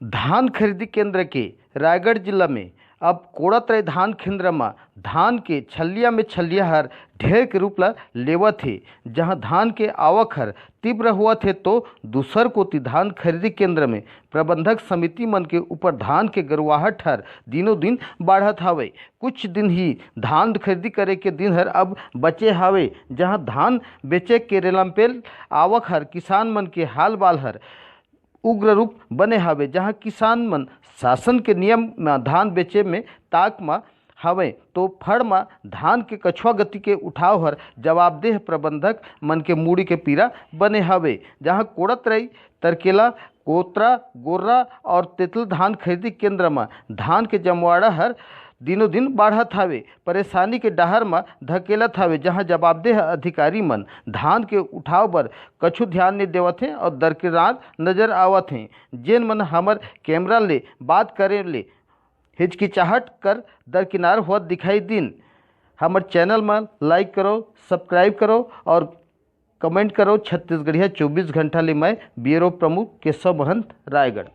धान खरीदी केंद्र के रायगढ़ जिला में अब कोड़ात्रय धान केंद्र में धान के छलिया में छलिया हर ढेर के रूप ला लेवत है। जहां धान के आवक हर तीव्र हुआ थे तो दूसर कोती धान खरीदी केंद्र में प्रबंधक समिति मन के ऊपर धान के गरुवाहट हर दिनों दिन बढ़त हावे। कुछ दिन ही धान खरीदी करे के दिन हर अब बचे हावे, जहां धान बेचे के रेलमपेल आवक हर किसान मन के हाल बाल हर उग्र रूप बने हावे। जहां किसान मन शासन के नियम में धान बेचे में ताक में हवे तो फड़ में धान के कछुआ गति के उठाव हर जवाबदेह प्रबंधक मन के मूड़ी के पीरा बने हवे। जहां कोड़ात्रय, तरकेला, कोतरा, गोर्रा और तेतल धान खरीदी केंद्र में धान के जमवाड़ा हर दिनों दिन बढ़त हावे, परेशानी के डहर में धकेलत हावे। जहां जवाबदेह अधिकारी मन धान के उठाव बर कछु ध्यान नहीं देवत हैं और दरकिनार नजर आवत हैं। जेन मन हमर कैमरा ले बात करे ले हिचकिचाहट कर दरकिनार हुआ दिखाई दिन। हमर चैनल में लाइक करो, सब्सक्राइब करो और कमेंट करो। छत्तीसगढ़िया 24 घंटा ले मैं ब्यूरो प्रमुख केशव महंत, रायगढ़।